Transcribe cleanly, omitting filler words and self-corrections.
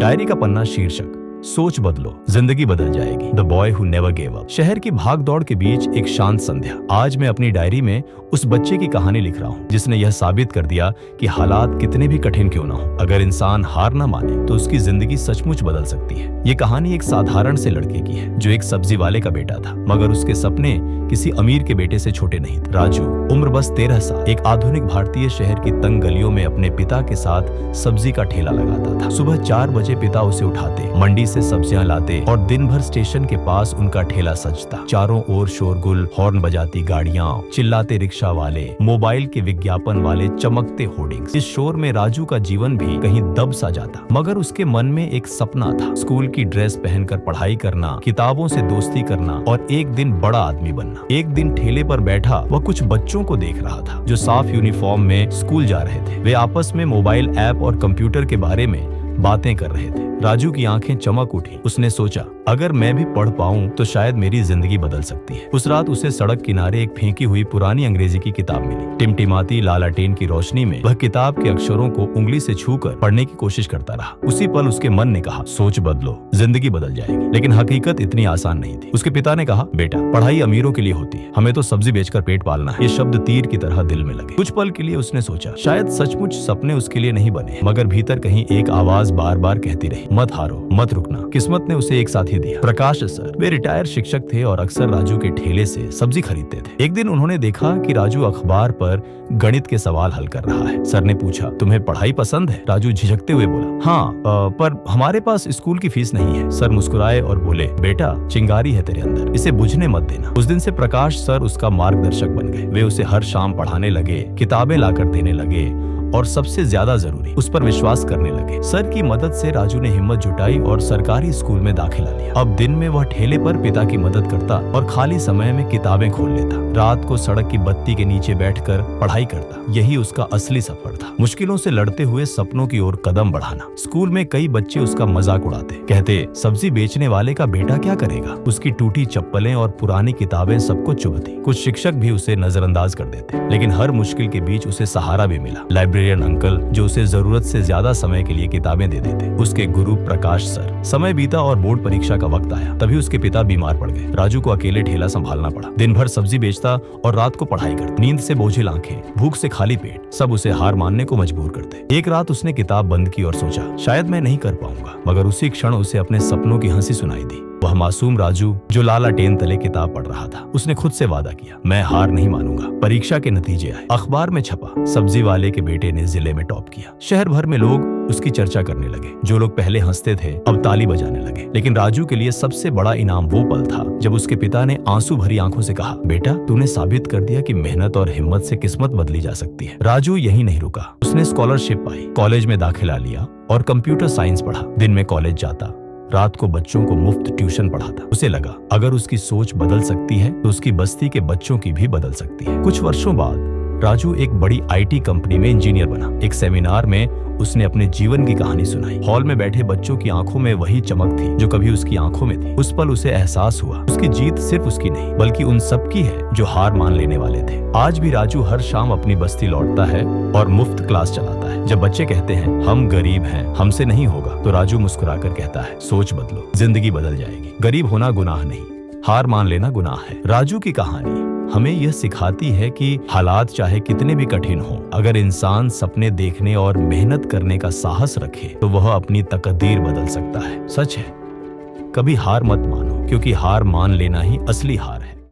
Diary का पन्ना शीर्षक, सोच बदलो, जिंदगी बदल जाएगी। The boy who never gave up. शहर की भाग दौड़ के बीच एक शांत संध्या। आज मैं अपनी डायरी में उस बच्चे की कहानी लिख रहा हूँ जिसने यह साबित कर दिया कि हालात कितने भी कठिन क्यों ना हो, अगर इंसान हार ना माने तो उसकी जिंदगी सचमुच बदल सकती है। ये कहानी एक साधारण से लड़के की है जो एक सब्जी वाले का बेटा था, मगर उसके सपने किसी अमीर के बेटे से छोटे नहीं थे। राजू, उम्र बस 13 साल, एक आधुनिक भारतीय शहर की तंग गलियों में अपने पिता के साथ सब्जी का ठेला लगाता था। सुबह 4 बजे पिता उसे उठाते, मंडी से सब्जियां लाते और दिन भर स्टेशन के पास उनका ठेला सजता। चारों ओर शोरगुल, हॉर्न बजाती गाड़ियां, चिल्लाते रिक्शा वाले, मोबाइल के विज्ञापन वाले, चमकते होर्डिंग्स। इस शोर में राजू का जीवन भी कहीं दब सा जाता, मगर उसके मन में एक सपना था, स्कूल की ड्रेस पहनकर पढ़ाई करना, किताबों से दोस्ती करना और एक दिन बड़ा आदमी बनना। एक दिन ठेले पर बैठा वह कुछ बच्चों को देख रहा था जो साफ यूनिफॉर्म में स्कूल जा रहे थे। वे आपस में मोबाइल ऐप और कंप्यूटर के बारे में बातें कर रहे थे। राजू की आंखें चमक उठी। उसने सोचा, अगर मैं भी पढ़ पाऊं तो शायद मेरी जिंदगी बदल सकती है। उस रात उसे सड़क किनारे एक फेंकी हुई पुरानी अंग्रेजी की किताब मिली। टिमटिमाती लालटेन की रोशनी में वह किताब के अक्षरों को उंगली से छूकर पढ़ने की कोशिश करता रहा। उसी पल उसके मन ने कहा, सोच बदलो, जिंदगी बदल जाएगी। लेकिन हकीकत इतनी आसान नहीं थी। उसके पिता ने कहा, बेटा, पढ़ाई अमीरों के लिए होती है, हमें तो सब्जी बेचकर पेट पालना है। ये शब्द तीर की तरह दिल में लगे। कुछ पल के लिए उसने सोचा, शायद सचमुच सपने उसके लिए नहीं बने, मगर भीतर कहीं एक आवाज बार बार कहती रही, मत हारो, मत रुकना। किस्मत ने उसे एक साथी दिया, प्रकाश सर। वे रिटायर शिक्षक थे और अक्सर राजू के ठेले से सब्जी खरीदते थे। एक दिन उन्होंने देखा कि राजू अखबार पर गणित के सवाल हल कर रहा है। सर ने पूछा, तुम्हें पढ़ाई पसंद है? राजू झिझकते हुए बोला, हाँ, पर हमारे पास स्कूल की फीस नहीं है। सर मुस्कुराए और बोले, बेटा, चिंगारी है तेरे अंदर, इसे बुझने मत देना। उस दिन से प्रकाश सर उसका मार्गदर्शक बन गए। वे उसे हर शाम पढ़ाने लगे, किताबें लाकर देने लगे और सबसे ज्यादा जरूरी, उस पर विश्वास करने लगे। सर की मदद से राजू ने हिम्मत जुटाई और सरकारी स्कूल में दाखिला लिया। अब दिन में वह ठेले पर पिता की मदद करता और खाली समय में किताबें खोल लेता। रात को सड़क की बत्ती के नीचे बैठकर पढ़ाई करता। यही उसका असली सफर था, मुश्किलों से लड़ते हुए सपनों की ओर कदम बढ़ाना। स्कूल में कई बच्चे उसका मजाक उड़ाते, कहते, सब्जी बेचने वाले का बेटा क्या करेगा। उसकी टूटी चप्पलें और पुरानी किताबें सबको चुभती। कुछ शिक्षक भी उसे नजरअंदाज कर देते, लेकिन हर मुश्किल के बीच उसे सहारा भी मिला। लाइब्रेरियन अंकल जो उसे जरूरत से ज्यादा समय के लिए किताबें दे देते, उसके गुरु प्रकाश सर। समय बीता और बोर्ड परीक्षा का वक्त आया। तभी उसके पिता बीमार पड़ गए। राजू को अकेले ठेला संभालना पड़ा। दिन भर सब्जी बेचता और रात को पढ़ाई करता। नींद से बोझिल आंखें, भूख से खाली पेट, सब उसे हार मानने को मजबूर करते। एक रात उसने किताब बंद की और सोचा, शायद मैं नहीं कर पाऊंगा, मगर उसी क्षण उसे अपने सपनों की हंसी सुनाई दी। वह मासूम राजू जो लालटेन तले किताब पढ़ रहा था, उसने खुद से वादा किया, मैं हार नहीं मानूंगा। परीक्षा के नतीजे आए, अखबार में छपा, सब्जी वाले के बेटे ने जिले में टॉप किया। शहर भर में लोग उसकी चर्चा करने लगे। जो लोग पहले हंसते थे अब ताली बजाने लगे। लेकिन राजू के लिए सबसे बड़ा इनाम वो पल था जब उसके पिता ने आंसू भरी आंखों से कहा, बेटा, तूने साबित कर दिया कि मेहनत और हिम्मत से किस्मत बदली जा सकती है। राजू यही नहीं रुका। उसने स्कॉलरशिप पाई, कॉलेज में दाखिला लिया और कंप्यूटर साइंस पढ़ा। दिन में कॉलेज जाता, रात को बच्चों को मुफ्त ट्यूशन पढ़ाता। उसे लगा, अगर उसकी सोच बदल सकती है तो उसकी बस्ती के बच्चों की भी बदल सकती है। कुछ वर्षों बाद राजू एक बड़ी आईटी कंपनी में इंजीनियर बना। एक सेमिनार में उसने अपने जीवन की कहानी सुनाई। हॉल में बैठे बच्चों की आंखों में वही चमक थी जो कभी उसकी आंखों में थी। उस पल उसे एहसास हुआ, उसकी जीत सिर्फ उसकी नहीं बल्कि उन सब की है जो हार मान लेने वाले थे। आज भी राजू हर शाम अपनी बस्ती लौटता है और मुफ्त क्लास चलाता है। जब बच्चे कहते हैं, हम गरीब हैं, हमसे नहीं होगा, तो राजू मुस्कुराकर कहता है, सोच बदलो, जिंदगी बदल जाएगी। गरीब होना गुनाह नहीं, हार मान लेना गुनाह है। राजू की कहानी हमें यह सिखाती है कि हालात चाहे कितने भी कठिन हो, अगर इंसान सपने देखने और मेहनत करने का साहस रखे तो वह अपनी तकदीर बदल सकता है। सच है, कभी हार मत मानो, क्योंकि हार मान लेना ही असली हार है।